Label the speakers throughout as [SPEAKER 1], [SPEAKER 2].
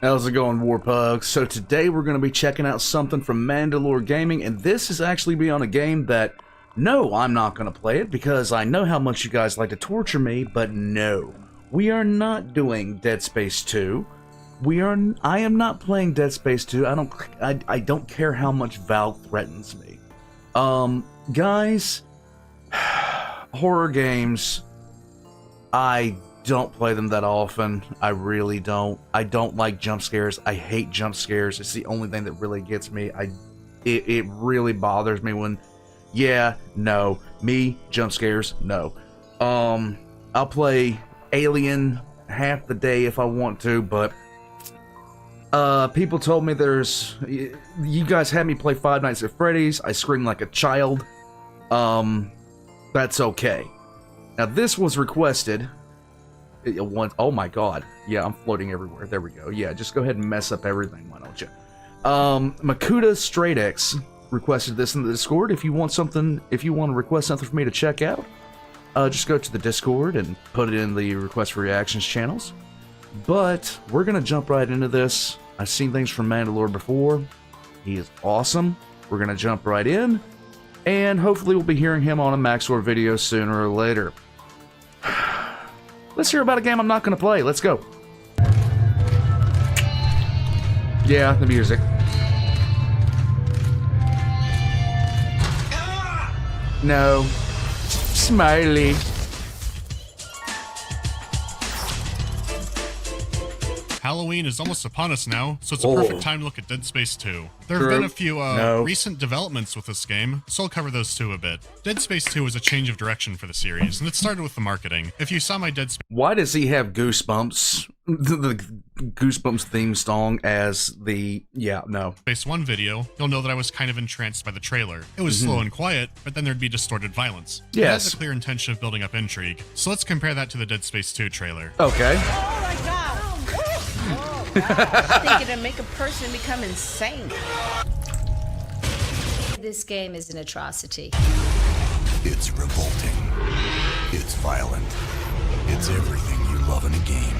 [SPEAKER 1] How's it going, Warpug? So today we're going to be checking out something from Mandalore Gaming, and this is actually be on a game that, no, I'm not going to play it because I know how much you guys like to torture me, but no, we are not doing Dead Space 2. I am not playing Dead Space 2. I don't care how much Valve threatens me. Guys, horror games, I don't play them that often. I really don't. I don't like jump scares. I hate jump scares. It's the only thing that really gets me. It really bothers me when, jump scares, no. I'll play Alien half the day if I want to, but people told me you guys had me play Five Nights at Freddy's. I screamed like a child. That's okay. Now this was requested. Oh my god. Yeah, I'm floating everywhere. There we go. Yeah, just go ahead and mess up everything, why don't you? Makuta Straight X requested this in the Discord. If you want to request something for me to check out, just go to the Discord and put it in the request for reactions channels. But we're gonna jump right into this. I've seen things from Mandalore before. He is awesome. We're gonna jump right in, and hopefully we'll be hearing him on a Maxor video sooner or later. Let's hear about a game I'm not going to play. Let's go. Yeah, the music. No. Smiley.
[SPEAKER 2] Halloween is almost upon us now, so it's a perfect time to look at Dead Space 2. There have been a few recent developments with this game, so I'll cover those too a bit. Dead Space 2 was a change of direction for the series, and it started with the marketing. If you saw my Dead Space...
[SPEAKER 1] Why does he have Goosebumps? The Goosebumps theme song as the... Yeah, no.
[SPEAKER 2] Space 1 video, you'll know that I was kind of entranced by the trailer. It was slow and quiet, but then there's distorted violence.
[SPEAKER 1] Yes.
[SPEAKER 2] It has a clear intention of building up intrigue, so let's compare that to the Dead Space 2 trailer.
[SPEAKER 1] Okay.
[SPEAKER 3] Oh my god! I think it'll make a person become insane.
[SPEAKER 4] This game is an atrocity.
[SPEAKER 5] It's revolting. It's violent. It's everything you love in a game.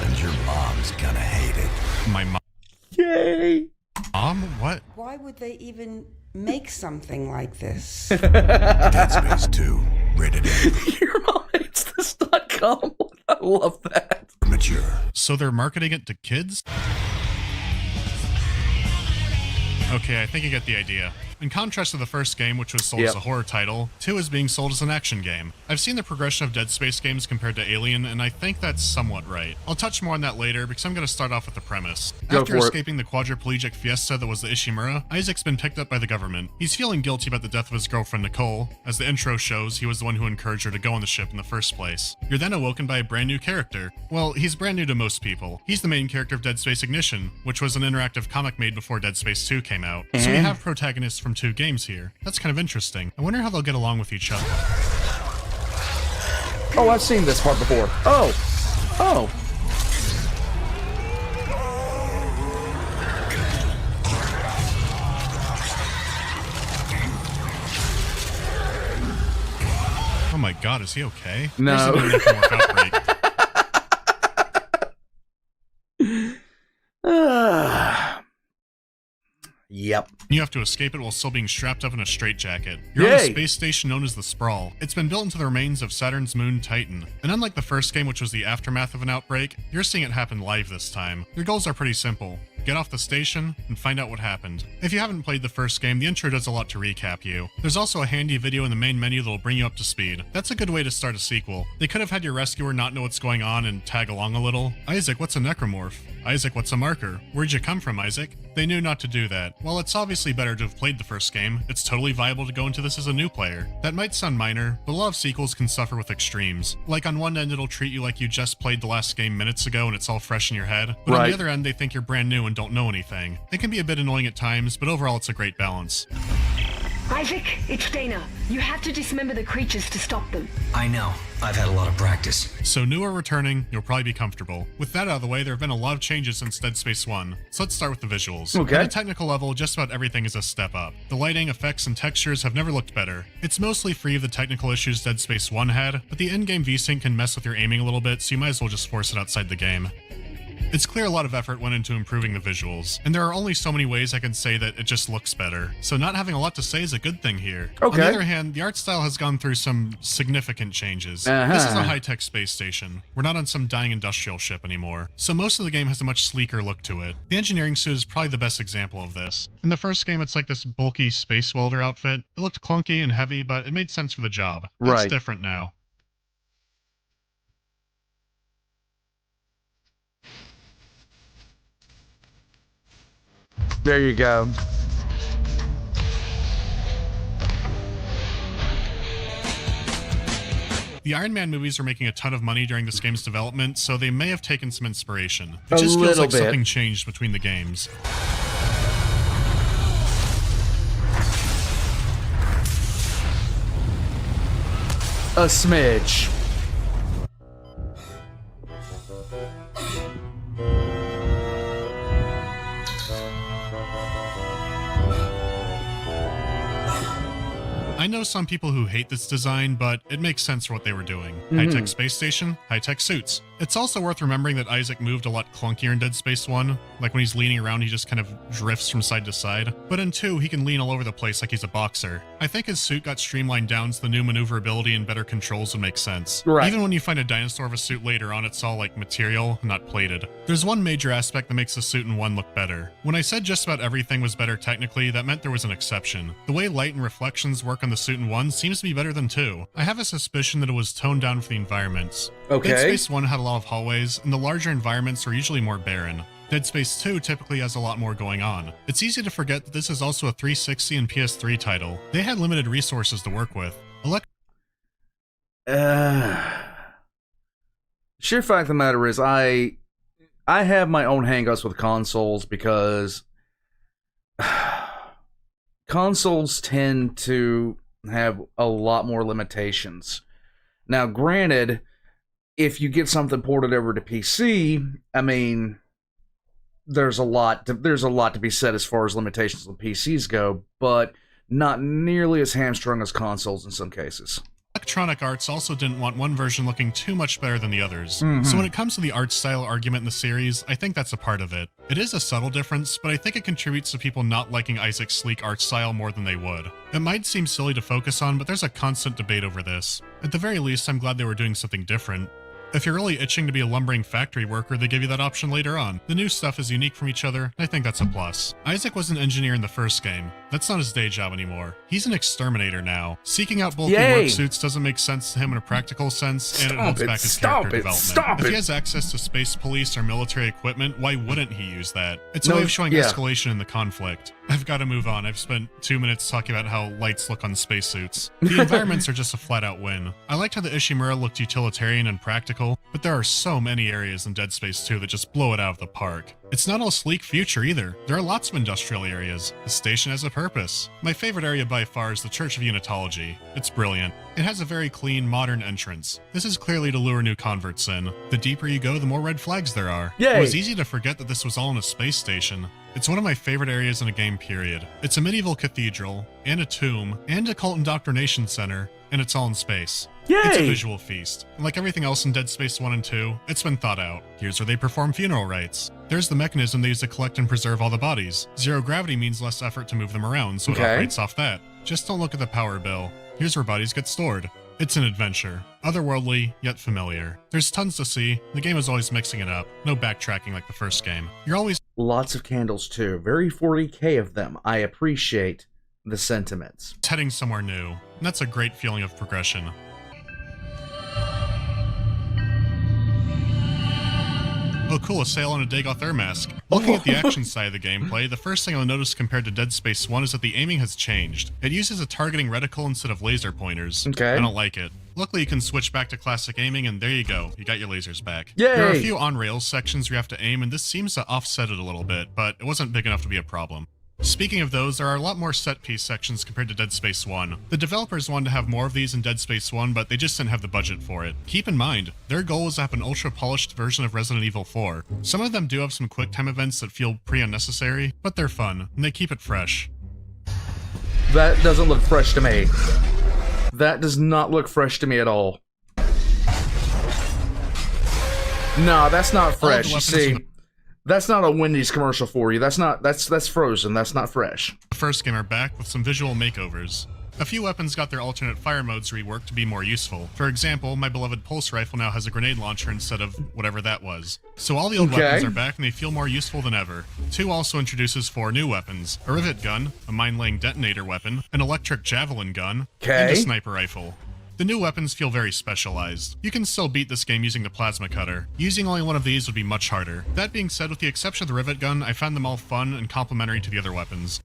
[SPEAKER 5] And your mom's gonna hate it.
[SPEAKER 2] My mom...
[SPEAKER 1] Yay!
[SPEAKER 2] Mom? What?
[SPEAKER 6] Why would they even make something like this?
[SPEAKER 5] Dead Space 2. Rated M.
[SPEAKER 1] Your mom hates this.com. I love that.
[SPEAKER 5] Mature.
[SPEAKER 2] So they're marketing it to kids? Okay, I think you get the idea. In contrast to the first game, which was sold as a horror title, 2 is being sold as an action game. I've seen the progression of Dead Space games compared to Alien, and I think that's somewhat right. I'll touch more on that later, because I'm going to start off with the premise. After escaping the quadriplegic fiesta that was the Ishimura, Isaac's been picked up by the government. He's feeling guilty about the death of his girlfriend Nicole. As the intro shows, he was the one who encouraged her to go on the ship in the first place. You're then awoken by a brand new character. Well, he's brand new to most people. He's the main character of Dead Space Ignition, which was an interactive comic made before Dead Space 2 came out. So we have protagonists from 2 games here. That's kind of interesting. I wonder how they'll get along with each other.
[SPEAKER 1] Oh, I've seen this part before. Oh. Oh.
[SPEAKER 2] Oh my god, is he okay?
[SPEAKER 1] No. Yep.
[SPEAKER 2] You have to escape it while still being strapped up in a straitjacket. You're on a space station known as the Sprawl. It's been built into the remains of Saturn's moon Titan. And unlike the first game, which was the aftermath of an outbreak, you're seeing it happen live this time. Your goals are pretty simple. Get off the station, and find out what happened. If you haven't played the first game, the intro does a lot to recap you. There's also a handy video in the main menu that'll bring you up to speed. That's a good way to start a sequel. They could have had your rescuer not know what's going on and tag along a little. Isaac, what's a necromorph? Isaac, what's a marker? Where'd you come from, Isaac? They knew not to do that. While it's obviously better to have played the first game, it's totally viable to go into this as a new player. That might sound minor, but a lot of sequels can suffer with extremes. Like on one end it'll treat you like you just played the last game minutes ago and it's all fresh in your head, but on the other end they think you're brand new and don't know anything. It can be a bit annoying at times, but overall it's a great balance.
[SPEAKER 7] Isaac, it's Dana. You have to dismember the creatures to stop them.
[SPEAKER 8] I know. I've had a lot of practice.
[SPEAKER 2] So new or returning, you'll probably be comfortable. With that out of the way, there have been a lot of changes since Dead Space 1. So let's start with the visuals.
[SPEAKER 1] Okay.
[SPEAKER 2] At a technical level, just about everything is a step up. The lighting, effects, and textures have never looked better. It's mostly free of the technical issues Dead Space 1 had, but the in-game VSync can mess with your aiming a little bit, so you might as well just force it outside the game. It's clear a lot of effort went into improving the visuals, and there are only so many ways I can say that it just looks better, so not having a lot to say is a good thing here.
[SPEAKER 1] Okay.
[SPEAKER 2] On the other hand, the art style has gone through some significant changes. This is a high-tech space station. We're not on some dying industrial ship anymore, so most of the game has a much sleeker look to it. The engineering suit is probably the best example of this. In the first game, it's like this bulky space welder outfit. It looked clunky and heavy, but it made sense for the job. That's different now.
[SPEAKER 1] There you go.
[SPEAKER 2] The Iron Man movies were making a ton of money during this game's development, so they may have taken some inspiration. It just feels like something changed between the games.
[SPEAKER 1] A smidge.
[SPEAKER 2] I know some people who hate this design, but it makes sense for what they were doing. High-tech space station, high-tech suits. It's also worth remembering that Isaac moved a lot clunkier in Dead Space 1. Like when he's leaning around, he just kind of drifts from side to side. But in 2, he can lean all over the place like he's a boxer. I think his suit got streamlined down so the new maneuverability and better controls would make sense.
[SPEAKER 1] Right.
[SPEAKER 2] Even when you find a dinosaur of a suit later on, it's all like material, not plated. There's one major aspect that makes the suit in 1 look better. When I said just about everything was better technically, that meant there was an exception. The way light and reflections work on the suit in 1 seems to be better than 2. I have a suspicion that it was toned down for the environments.
[SPEAKER 1] Okay.
[SPEAKER 2] Dead Space 1 had a lot of hallways, and the larger environments are usually more barren. Dead Space 2 typically has a lot more going on. It's easy to forget that this is also a 360 and PS3 title. They had limited resources to work with.
[SPEAKER 1] Sheer fact of the matter is, I have my own hangups with consoles because consoles tend to have a lot more limitations. Now, granted, if you get something ported over to PC, I mean, there's a lot to be said as far as limitations with PCs go, but not nearly as hamstrung as consoles in some cases.
[SPEAKER 2] Electronic Arts also didn't want one version looking too much better than the others. So when it comes to the art style argument in the series, I think that's a part of it. It is a subtle difference, but I think it contributes to people not liking Isaac's sleek art style more than they would. It might seem silly to focus on, but there's a constant debate over this. At the very least, I'm glad they were doing something different. If you're really itching to be a lumbering factory worker, they give you that option later on. The new stuff is unique from each other, and I think that's a plus. Isaac was an engineer in the first game. That's not his day job anymore. He's an exterminator now. Seeking out bulky work suits doesn't make sense to him in a practical sense, and it holds back his character development. If he has access to space police or military equipment, why wouldn't he use that? It's a way of showing escalation in the conflict. I've got to move on. I've spent 2 minutes talking about how lights look on spacesuits. The environments are just a flat-out win. I liked how the Ishimura looked utilitarian and practical, but there are so many areas in Dead Space 2 that just blow it out of the park. It's not all sleek future either. There are lots of industrial areas. The station has a purpose. My favorite area by far is the Church of Unitology. It's brilliant. It has a very clean, modern entrance. This is clearly to lure new converts in. The deeper you go, the more red flags there are.
[SPEAKER 1] Yay.
[SPEAKER 2] It was easy to forget that this was all in a space station. It's one of my favorite areas in a game, period. It's a medieval cathedral, and a tomb, and a cult indoctrination center, and it's all in space.
[SPEAKER 1] Yay!
[SPEAKER 2] It's a visual feast. And like everything else in Dead Space 1 and 2, it's been thought out. Here's where they perform funeral rites. There's the mechanism they use to collect and preserve all the bodies. Zero gravity means less effort to move them around, so it operates off that. Just don't look at the power bill. Here's where bodies get stored. It's an adventure. Otherworldly, yet familiar. There's tons to see. The game is always mixing it up. No backtracking like the first game. You're always...
[SPEAKER 1] Lots of candles, too. Very 40K of them. I appreciate the sentiments.
[SPEAKER 2] Heading somewhere new. And that's a great feeling of progression. Oh cool, a sail on a Dagoth air mask. Looking at the action side of the gameplay, the first thing I'll notice compared to Dead Space 1 is that the aiming has changed. It uses a targeting reticle instead of laser pointers.
[SPEAKER 1] Okay.
[SPEAKER 2] I don't like it. Luckily you can switch back to classic aiming and there you go, you got your lasers back.
[SPEAKER 1] Yay!
[SPEAKER 2] There are a few on-rails sections where you have to aim and this seems to offset it a little bit, but it wasn't big enough to be a problem. Speaking of those, there are a lot more set-piece sections compared to Dead Space 1. The developers wanted to have more of these in Dead Space 1, but they just didn't have the budget for it. Keep in mind, their goal was to have an ultra-polished version of Resident Evil 4. Some of them do have some quick-time events that feel pretty unnecessary, but they're fun, and they keep it fresh.
[SPEAKER 1] That doesn't look fresh to me. That does not look fresh to me at all. No, that's not fresh, you see. That's not a Wendy's commercial for you. That's frozen. That's not fresh.
[SPEAKER 2] The first game are back with some visual makeovers. A few weapons got their alternate fire modes reworked to be more useful. For example, my beloved pulse rifle now has a grenade launcher instead of whatever that was. So all the old weapons are back and they feel more useful than ever. 2 also introduces 4 new weapons. A rivet gun, a mine-laying detonator weapon, an electric javelin gun, and a sniper rifle. The new weapons feel very specialized. You can still beat this game using the plasma cutter. Using only one of these would be much harder. That being said, with the exception of the rivet gun, I found them all fun and complementary to the other weapons.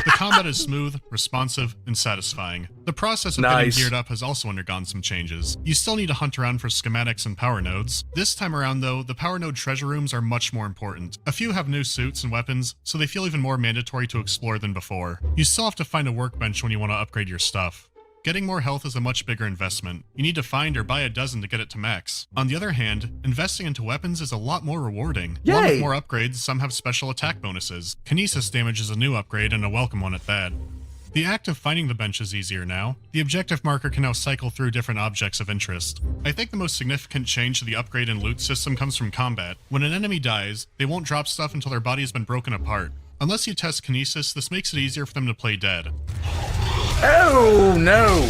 [SPEAKER 2] The combat is smooth, responsive, and satisfying. The process of getting geared up has also undergone some changes. You still need to hunt around for schematics and power nodes. This time around though, the power node treasure rooms are much more important. A few have new suits and weapons, so they feel even more mandatory to explore than before. You still have to find a workbench when you want to upgrade your stuff. Getting more health is a much bigger investment. You need to find or buy a dozen to get it to max. On the other hand, investing into weapons is a lot more rewarding. Along with more upgrades, some have special attack bonuses. Kinesis damage is a new upgrade and a welcome one at that. The act of finding the bench is easier now. The objective marker can now cycle through different objects of interest. I think the most significant change to the upgrade and loot system comes from combat. When an enemy dies, they won't drop stuff until their body has been broken apart. Unless you test Kinesis, this makes it easier for them to play dead.
[SPEAKER 1] Oh, no.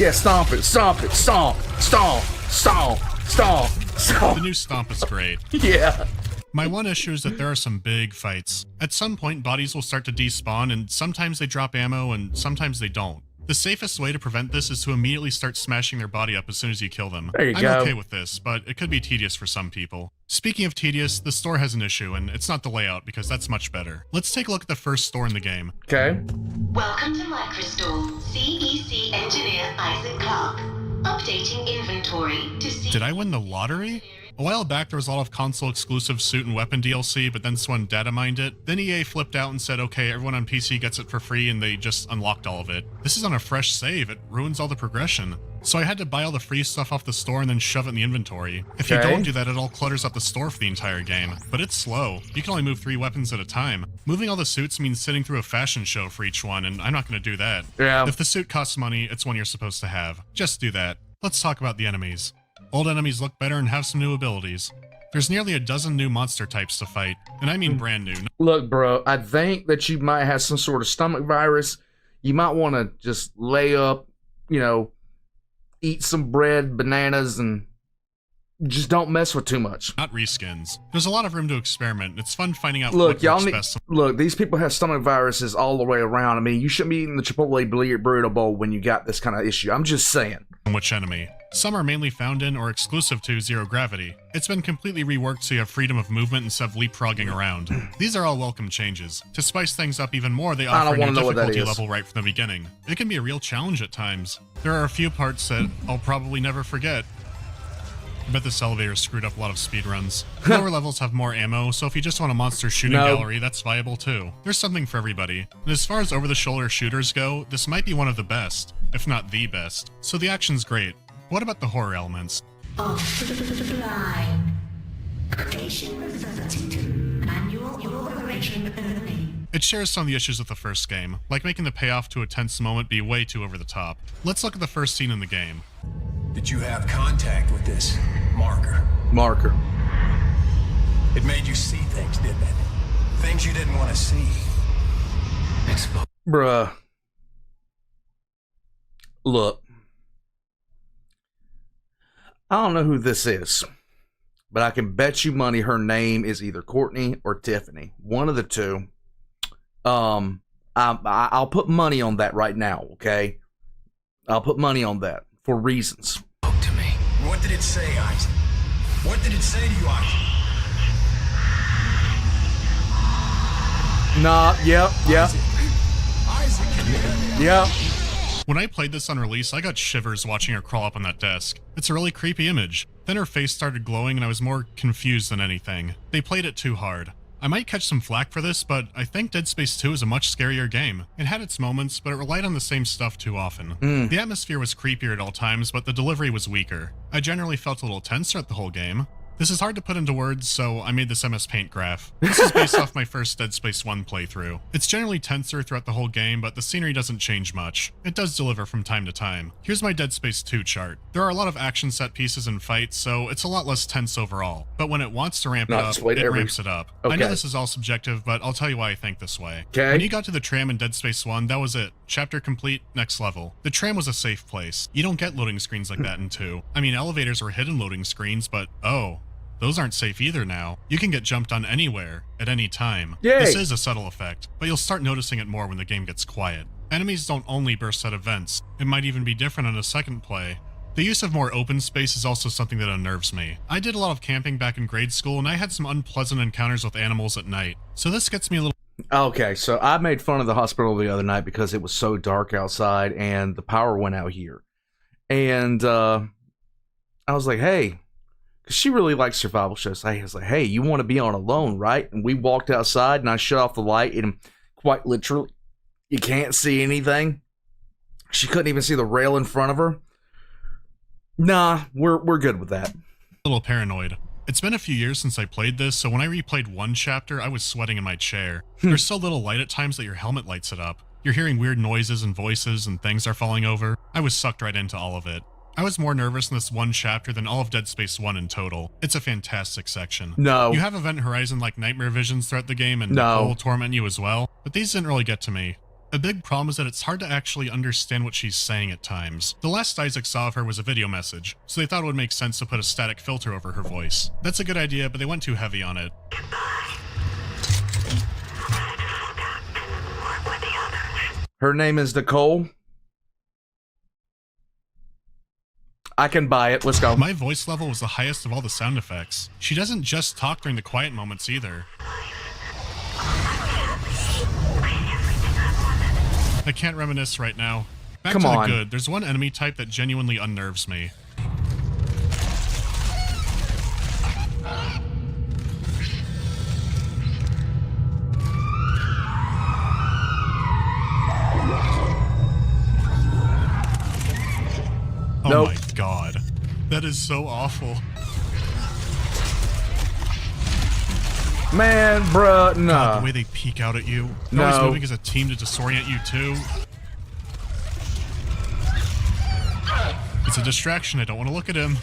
[SPEAKER 1] Yeah, stomp it, stomp it, stomp, stomp, stomp, stomp, stomp.
[SPEAKER 2] The new stomp is great.
[SPEAKER 1] Yeah.
[SPEAKER 2] My one issue is that there are some big fights. At some point, bodies will start to despawn, and sometimes they drop ammo, and sometimes they don't. The safest way to prevent this is to immediately start smashing their body up as soon as you kill them.
[SPEAKER 1] There you
[SPEAKER 2] I'm
[SPEAKER 1] go.
[SPEAKER 2] okay with this, but it could be tedious for some people. Speaking of tedious, the store has an issue, and it's not the layout, because that's much better. Let's take a look at the first store in the game.
[SPEAKER 1] Okay.
[SPEAKER 9] Welcome to Microstore. CEC engineer Isaac Clark. Updating inventory to see.
[SPEAKER 2] Did I win the lottery? A while back, there was a lot of console-exclusive suit and weapon DLC, but then someone data mined it. Then EA flipped out and said, okay, everyone on PC gets it for free, and they just unlocked all of it. This is on a fresh save. It ruins all the progression. So I had to buy all the free stuff off the store and then shove it in the inventory. If you don't do that, it all clutters up the store for the entire game. But it's slow. You can only move 3 weapons at a time. Moving all the suits means sitting through a fashion show for each one, and I'm not going to do that.
[SPEAKER 1] Yeah.
[SPEAKER 2] If the suit costs money, it's one you're supposed to have. Just do that. Let's talk about the enemies. Old enemies look better and have some new abilities. There's nearly a dozen new monster types to fight, and I mean brand new.
[SPEAKER 1] Look, bro, I think that you might have some sort of stomach virus. You might want to just lay up, you know, eat some bread, bananas, and just don't mess with too much.
[SPEAKER 2] Not reskins. There's a lot of room to experiment. It's fun finding out
[SPEAKER 1] look,
[SPEAKER 2] what works best.
[SPEAKER 1] Look, these people have stomach viruses all the way around. I mean, you shouldn't be eating the Chipotle burrito bowl when you got this kind of issue. I'm just saying.
[SPEAKER 2] Which enemy? Some are mainly found in or exclusive to Zero Gravity. It's been completely reworked so you have freedom of movement instead of leapfrogging around. These are all welcome changes. To spice things up even more, they offer a new difficulty level right from the beginning. It can be a real challenge at times. There are a few parts that I'll probably never forget. I bet this elevator screwed up a lot of speedruns. Lower levels have more ammo, so if you just want a monster shooting gallery, that's viable too. There's something for everybody. And as far as over-the-shoulder shooters go, this might be one of the best, if not the best. So the action's great. What about the horror elements?
[SPEAKER 9] Offline. Station reverted to manual operation only.
[SPEAKER 2] It shares some of the issues with the first game, like making the payoff to a tense moment be way too over the top. Let's look at the first scene in the game.
[SPEAKER 5] Did you have contact with this marker?
[SPEAKER 1] Marker.
[SPEAKER 5] It made you see things, didn't it? Things you didn't want to see.
[SPEAKER 1] Bruh. Look. I don't know who this is, but I can bet you money her name is either Courtney or Tiffany. One of the two. I'll put money on that right now, okay? I'll put money on that for reasons.
[SPEAKER 8] Talk to me.
[SPEAKER 5] What did it say, Isaac? What did it say to you, Isaac?
[SPEAKER 1] Nah, yep.
[SPEAKER 5] Isaac, can you hear me?
[SPEAKER 1] Yep.
[SPEAKER 2] When I played this on release, I got shivers watching her crawl up on that desk. It's a really creepy image. Then her face started glowing and I was more confused than anything. They played it too hard. I might catch some flack for this, but I think Dead Space 2 is a much scarier game. It had its moments, but it relied on the same stuff too often. The atmosphere was creepier at all times, but the delivery was weaker. I generally felt a little tense throughout the whole game. This is hard to put into words, so I made this MS Paint graph. This is based off my first Dead Space 1 playthrough. It's generally tenser throughout the whole game, but the scenery doesn't change much. It does deliver from time to time. Here's my Dead Space 2 chart. There are a lot of action set pieces and fights, so it's a lot less tense overall. But when it wants to ramp it up, it ramps it up.
[SPEAKER 1] Okay.
[SPEAKER 2] I know this is all subjective, but I'll tell you why I think this way.
[SPEAKER 1] Okay.
[SPEAKER 2] When you got to the tram in Dead Space 1, that was it. Chapter complete, next level. The tram was a safe place. You don't get loading screens like that in 2. I mean, elevators were hidden loading screens, but oh, those aren't safe either now. You can get jumped on anywhere, at any time.
[SPEAKER 1] Yay.
[SPEAKER 2] This is a subtle effect, but you'll start noticing it more when the game gets quiet. Enemies don't only burst at events. It might even be different on a second play. The use of more open space is also something that unnerves me. I did a lot of camping back in grade school, and I had some unpleasant encounters with animals at night. So this gets me a little...
[SPEAKER 1] Okay, so I made fun of the hospital the other night because it was so dark outside and the power went out here. And I was like, hey... She really likes survival shows. I was like, hey, you want to be on alone, right? And we walked outside and I shut off the light and quite literally, you can't see anything. She couldn't even see the rail in front of her. Nah, we're good with that.
[SPEAKER 2] A little paranoid. It's been a few years since I played this, so when I replayed one chapter, I was sweating in my chair. There's so little light at times that your helmet lights it up. You're hearing weird noises and voices and things are falling over. I was sucked right into all of it. I was more nervous in this one chapter than all of Dead Space 1 in total. It's a fantastic section.
[SPEAKER 1] No.
[SPEAKER 2] You have Event Horizon like nightmare visions throughout the game and
[SPEAKER 1] No.
[SPEAKER 2] Nicole torment you as well, but these didn't really get to me. A big problem is that it's hard to actually understand what she's saying at times. The last Isaac saw of her was a video message, so they thought it would make sense to put a static filter over her voice. That's a good idea, but they went too heavy on it.
[SPEAKER 1] Her name is Nicole. I can buy it. Let's go.
[SPEAKER 2] My voice level was the highest of all the sound effects. She doesn't just talk during the quiet moments either. I can't reminisce right now. Back
[SPEAKER 1] Come
[SPEAKER 2] to
[SPEAKER 1] on.
[SPEAKER 2] the good. There's one enemy type that genuinely unnerves me. Oh
[SPEAKER 1] Nope.
[SPEAKER 2] my god. That is so awful.
[SPEAKER 1] Man, bruh, no.
[SPEAKER 2] God, the way they peek out at you. They're always
[SPEAKER 1] No.
[SPEAKER 2] moving as a team to disorient you too. It's a distraction. I don't want to look at him.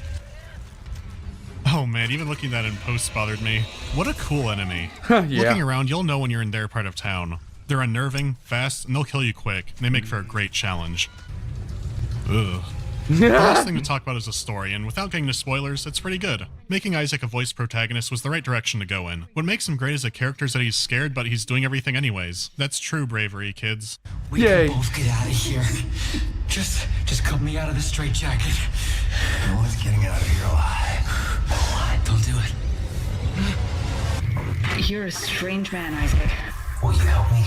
[SPEAKER 2] Oh man, even looking at that in post bothered me. What a cool enemy.
[SPEAKER 1] Yeah.
[SPEAKER 2] Looking around, you'll know when you're in their part of town. They're unnerving, fast, and they'll kill you quick. They make for a great challenge. Ugh. The last thing to talk about is the story, and without getting to spoilers, it's pretty good. Making Isaac a voice protagonist was the right direction to go in. What makes him great as a character is that he's scared, but he's doing everything anyways. That's true bravery, kids.
[SPEAKER 8] We
[SPEAKER 1] Yay.
[SPEAKER 8] can both get out of here. Just cut me out of this straitjacket.
[SPEAKER 5] No one's getting out of here alive.
[SPEAKER 8] Don't do it.
[SPEAKER 7] You're a strange man, Isaac.
[SPEAKER 5] Will you help me?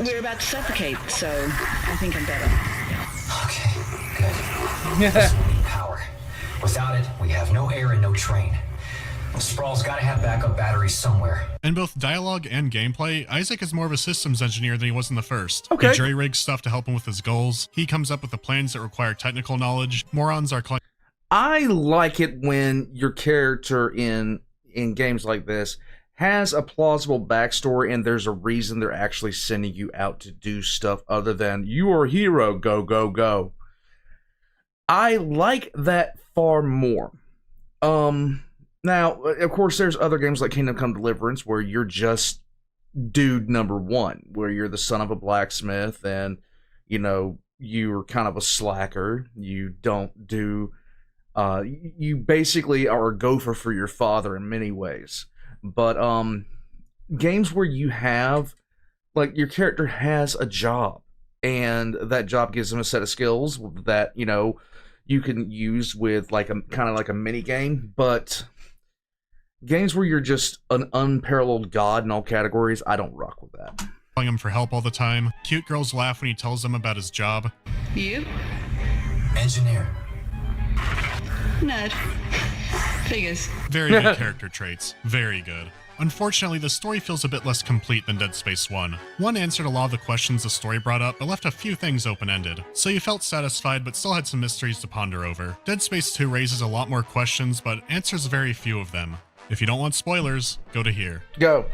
[SPEAKER 7] We're about to suffocate, so I think I'm better.
[SPEAKER 5] Okay, good. Listen, we need power. Without it, we have no air and no train. Sprawl's gotta have backup batteries somewhere.
[SPEAKER 2] In both dialogue and gameplay, Isaac is more of a systems engineer than he was in the first.
[SPEAKER 1] Okay.
[SPEAKER 2] He jury-rigs stuff to help him with his goals. He comes up with the plans that require technical knowledge. Morons are
[SPEAKER 1] I like it when your character in games like this has a plausible backstory and there's a reason they're actually sending you out to do stuff other than you are a hero, go, go, go. I like that far more. Now, of course, there's other games like Kingdom Come Deliverance where you're just dude number one, where you're the son of a blacksmith and, you know, you're kind of a slacker. You don't do... you basically are a gopher for your father in many ways. But games where you have, like, your character has a job, and that job gives them a set of skills that, you know, you can use with, like, a kind of like a mini game. But games where you're just an unparalleled god in all categories, I don't rock with that.
[SPEAKER 2] calling him for help all the time. Cute girls laugh when he tells them about his job.
[SPEAKER 7] You?
[SPEAKER 5] Engineer.
[SPEAKER 7] Nerd. Figures.
[SPEAKER 2] Very good character traits. Very good. Unfortunately, the story feels a bit less complete than Dead Space 1. 1 answered a lot of the questions the story brought up, but left a few things open-ended, so you felt satisfied but still had some mysteries to ponder over. Dead Space 2 raises a lot more questions, but answers very few of them. If you don't want spoilers, go to here.
[SPEAKER 1] Go.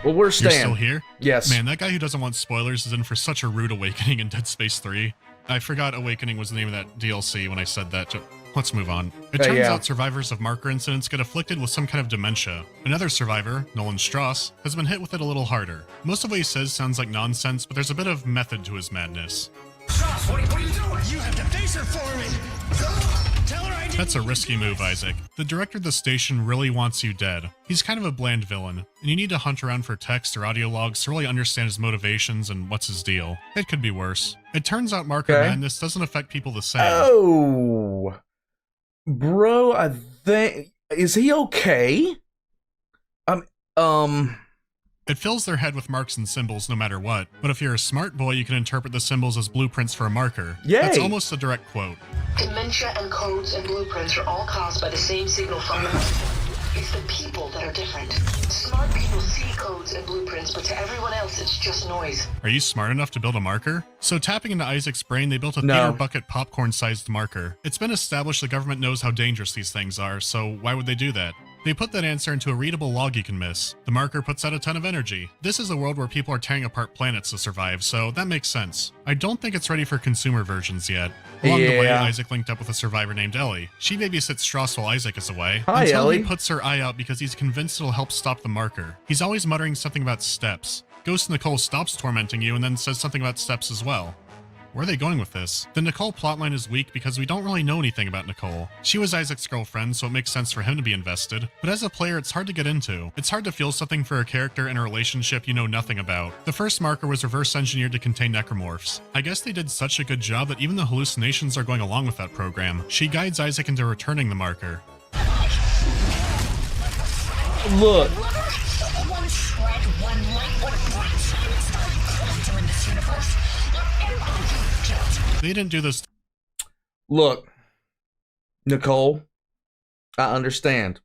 [SPEAKER 1] Well, we're staying.
[SPEAKER 2] You're still here?
[SPEAKER 1] Yes.
[SPEAKER 2] Man, that guy who doesn't want spoilers is in for such a rude awakening in Dead Space 3. I forgot Awakening was the name of that DLC when I said that. Let's move on. It turns out survivors of marker incidents get afflicted with some kind of dementia. Another survivor, Nolan Strauss, has been hit with it a little harder. Most of what he says sounds like nonsense, but there's a bit of method to his madness.
[SPEAKER 8] Strauss, what are you doing? You have to face her for me. Tell her I did.
[SPEAKER 2] That's a risky move, Isaac. The director of the station really wants you dead. He's kind of a bland villain, and you need to hunt around for text or audio logs to really understand his motivations and what's his deal. It could be worse. It turns out marker madness doesn't affect people the same.
[SPEAKER 1] Oh, bro, I think, is he okay?
[SPEAKER 2] It fills their head with marks and symbols no matter what, but if you're a smart boy, you can interpret the symbols as blueprints for a marker.
[SPEAKER 1] Yay.
[SPEAKER 2] That's almost a direct quote.
[SPEAKER 10] Dementia and codes and blueprints are all caused by the same signal from the It's the people that are different. Smart people see codes and blueprints, but to everyone else, it's just noise.
[SPEAKER 2] Are you smart enough to build a marker? So tapping into Isaac's brain, they built a theater bucket popcorn-sized marker. It's been established the government knows how dangerous these things are, so why would they do that? They put that answer into a readable log you can miss. The marker puts out a ton of energy. This is a world where people are tearing apart planets to survive, so that makes sense. I don't think it's ready for consumer versions yet. Along the way, Isaac linked up with a survivor named Ellie. She babysits Strauss while Isaac is away.
[SPEAKER 1] Hi,
[SPEAKER 2] until
[SPEAKER 1] Ellie.
[SPEAKER 2] he puts her eye out because he's convinced it'll help stop the marker. He's always muttering something about steps. Ghost Nicole stops tormenting you and then says something about steps as well. Where are they going with this? The Nicole plotline is weak because we don't really know anything about Nicole. She was Isaac's girlfriend, so it makes sense for him to be invested. But as a player, it's hard to get into. It's hard to feel something for a character in a relationship you know nothing about. The first marker was reverse engineered to contain necromorphs. I guess they did such a good job that even the hallucinations are going along with that program. She guides Isaac into returning the marker.
[SPEAKER 1] Look.
[SPEAKER 11] One shred, one light, one bright shining star you in this universe.
[SPEAKER 2] They didn't do this.
[SPEAKER 1] Look, Nicole, I understand,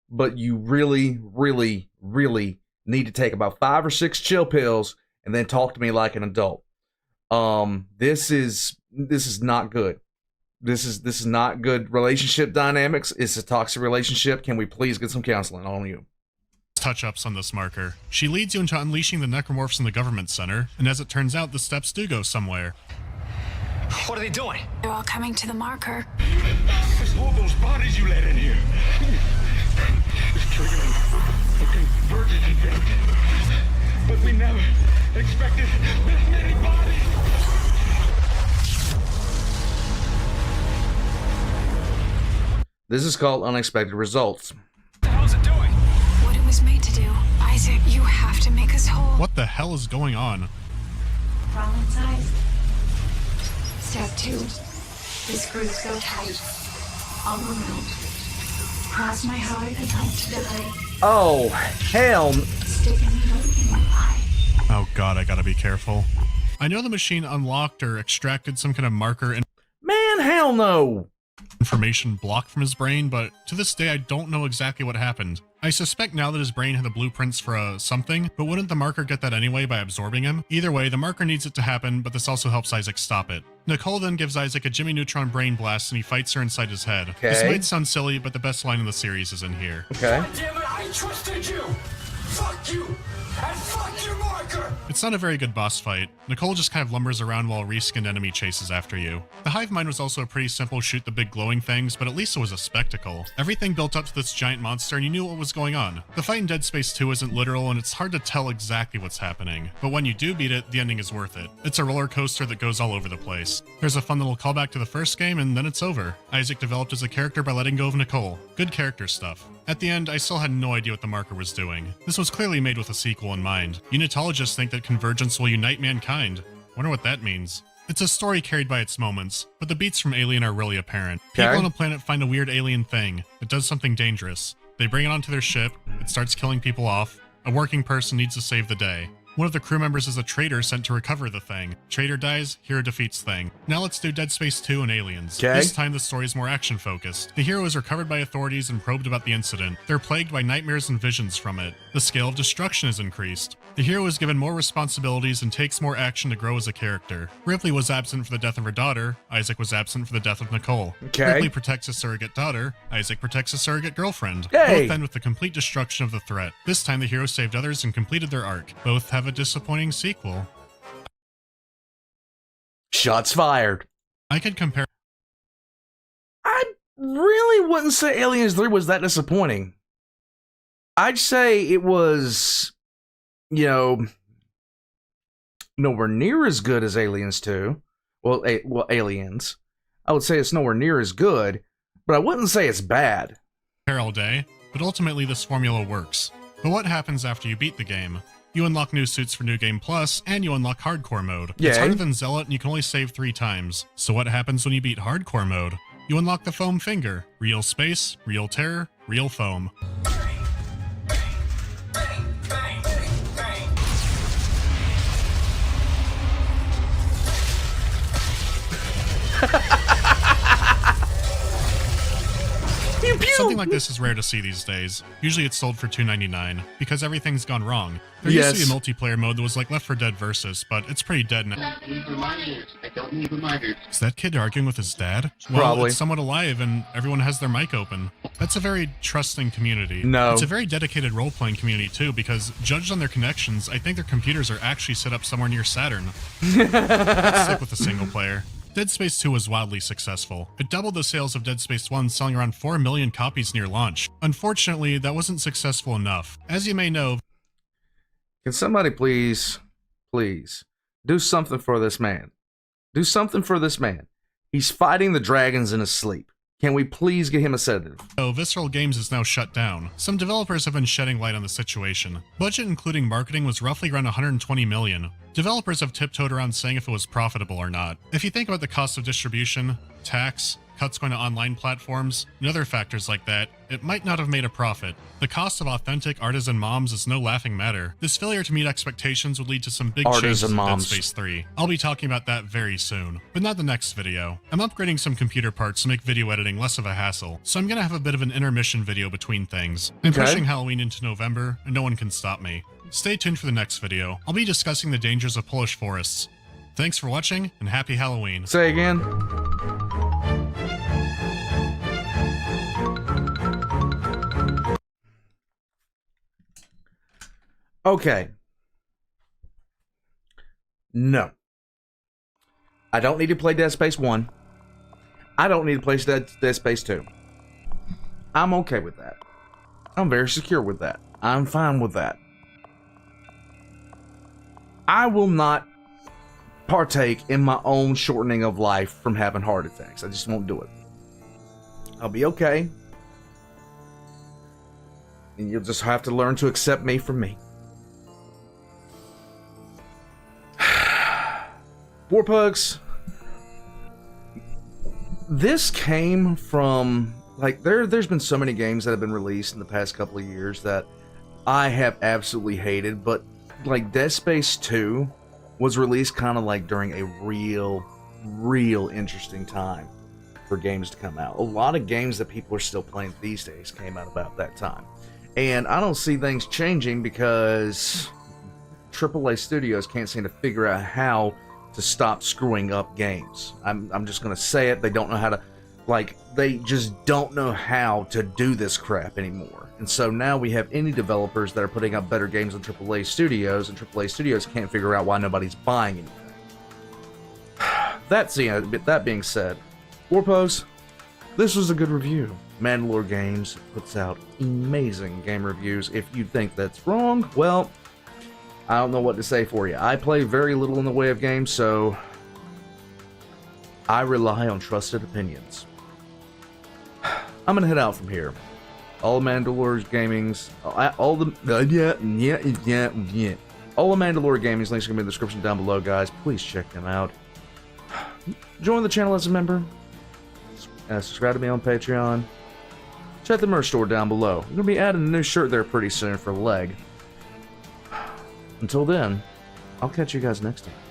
[SPEAKER 1] but you really, really, really need to take about 5 or 6 chill pills and then talk to me like an adult. This is not good. This is not good relationship dynamics. It's a toxic relationship. Can we please get some counseling on you?
[SPEAKER 2] Touch-ups on this marker. She leads you into unleashing the necromorphs in the government center, and as it turns out, the steps do go somewhere.
[SPEAKER 8] What are they doing?
[SPEAKER 11] They're all coming to the marker.
[SPEAKER 8] It's all those bodies you let in here. It's triggering a convergence event. But we never expected this many bodies.
[SPEAKER 1] This is called unexpected results.
[SPEAKER 8] How's it doing?
[SPEAKER 11] What it was made to do. Isaac, you have to make us whole.
[SPEAKER 2] What the hell is going on?
[SPEAKER 11] Crawl inside. Step 2. The screws go tight. All around. Cross my heart and hope to die.
[SPEAKER 1] Oh, hell.
[SPEAKER 11] Stick a needle in my eye.
[SPEAKER 2] Oh god, I gotta be careful. I know the machine unlocked or extracted some kind of marker and
[SPEAKER 1] Man, hell no.
[SPEAKER 2] information blocked from his brain, but to this day I don't know exactly what happened. I suspect now that his brain had the blueprints for a something, but wouldn't the marker get that anyway by absorbing him? Either way, the marker needs it to happen, but this also helps Isaac stop it. Nicole then gives Isaac a Jimmy Neutron brain blast and he fights her inside his head.
[SPEAKER 1] Okay.
[SPEAKER 2] This might sound silly, but the best line in the series is in here.
[SPEAKER 1] Okay.
[SPEAKER 8] God damn it, I trusted you! Fuck you! And fuck your marker!
[SPEAKER 2] It's not a very good boss fight. Nicole just kind of lumbers around while a reskinned enemy chases after you. The hive mind was also a pretty simple shoot the big glowing things, but at least it was a spectacle. Everything built up to this giant monster and you knew what was going on. The fight in Dead Space 2 isn't literal and it's hard to tell exactly what's happening, but when you do beat it, the ending is worth it. It's a roller coaster that goes all over the place. There's a fun little callback to the first game and then it's over. Isaac developed as a character by letting go of Nicole. Good character stuff. At the end, I still had no idea what the marker was doing. This was clearly made with a sequel in mind. Unitologists think that convergence will unite mankind. Wonder what that means. It's a story carried by its moments, but the beats from Alien are really apparent. People on a planet find a weird alien thing that does something dangerous. They bring it onto their ship, it starts killing people off. A working person needs to save the day. One of the crew members is a traitor sent to recover the thing. Traitor dies, hero defeats thing. Now let's do Dead Space 2 and Aliens.
[SPEAKER 1] Okay.
[SPEAKER 2] This time the story is more action-focused. The hero is recovered by authorities and probed about the incident. They're plagued by nightmares and visions from it. The scale of destruction is increased. The hero is given more responsibilities and takes more action to grow as a character. Ripley was absent for the death of her daughter. Isaac was absent for the death of Nicole.
[SPEAKER 1] Okay.
[SPEAKER 2] Ripley protects his surrogate daughter. Isaac protects his surrogate girlfriend.
[SPEAKER 1] Yay!
[SPEAKER 2] Both end with the complete destruction of the threat. This time the hero saved others and completed their arc. Both have a disappointing sequel.
[SPEAKER 1] Shots fired.
[SPEAKER 2] I could compare.
[SPEAKER 1] I really wouldn't say Aliens 3 was that disappointing. I'd say it was, you know, nowhere near as good as Aliens 2. Well, Aliens. I would say it's nowhere near as good, but I wouldn't say it's bad.
[SPEAKER 2] All day, but ultimately this formula works. But what happens after you beat the game? You unlock new suits for New Game Plus, and you unlock Hardcore mode.
[SPEAKER 1] Yay.
[SPEAKER 2] It's harder than Zealot, and you can only save 3 times. So what happens when you beat Hardcore mode? You unlock the Foam Finger. Real space, real terror, real foam. Something like this is rare to see these days. Usually it's sold for $2.99, because everything's gone wrong. There used to be a multiplayer mode that was like Left 4 Dead Versus, but it's pretty dead now.
[SPEAKER 12] I don't need reminders.
[SPEAKER 2] Is that kid arguing with his dad? Well,
[SPEAKER 1] Probably.
[SPEAKER 2] it's somewhat alive and everyone has their mic open. That's a very trusting community.
[SPEAKER 1] No.
[SPEAKER 2] It's a very dedicated role-playing community too, because judged on their connections, I think their computers are actually set up somewhere near Saturn. Let's stick with the single player. Dead Space 2 was wildly successful. It doubled the sales of Dead Space 1, selling around 4 million copies near launch. Unfortunately, that wasn't successful enough. As you may know,
[SPEAKER 1] Can somebody please do something for this man? Do something for this man. He's fighting the dragons in his sleep. Can we please get him a sedative?
[SPEAKER 2] Visceral Games is now shut down. Some developers have been shedding light on the situation. Budget including marketing was roughly around 120 million. Developers have tiptoed around saying if it was profitable or not. If you think about the cost of distribution, tax, cuts going to online platforms, and other factors like that, it might not have made a profit. The cost of authentic artisan moms is no laughing matter. This failure to meet expectations would lead to some big changes in Dead Space 3. I'll be talking about that very soon, but not the next video. I'm upgrading some computer parts to make video editing less of a hassle, so I'm gonna have a bit of an intermission video between things. I'm pushing Halloween into November, and no one can stop me. Stay tuned for the next video. I'll be discussing the dangers of Polish forests. Thanks for watching, and happy Halloween.
[SPEAKER 1] Say again. Okay. No. I don't need to play Dead Space 1. I don't need to play Dead Space 2. I'm okay with that. I'm very secure with that. I'm fine with that. I will not partake in my own shortening of life from having heart attacks. I just won't do it. I'll be okay. And you'll just have to learn to accept me for me. Warpugs, this came from, like, there's been so many games that have been released in the past couple of years that I have absolutely hated, but like Dead Space 2 was released kind of like during a real interesting time for games to come out. A lot of games that people are still playing these days came out about that time. And I don't see things changing because AAA studios can't seem to figure out how to stop screwing up games. I'm just gonna say it. They don't know how to, like, they just don't know how to do this crap anymore. And so now we have indie developers that are putting out better games than AAA studios, and AAA studios can't figure out why nobody's buying anything. That being said, Warpos, this was a good review. Mandalore Games puts out amazing game reviews. If you think that's wrong, well, I don't know what to say for you. I play very little in the way of games, so I rely on trusted opinions. I'm gonna head out from here. All Mandalore Gaming's, all the Mandalore Gaming's links are gonna be in the description down below, guys. Please check them out. Join the channel as a member. Subscribe to me on Patreon. Check the merch store down below. I'm gonna be adding a new shirt there pretty soon for Leg. Until then, I'll catch you guys next time.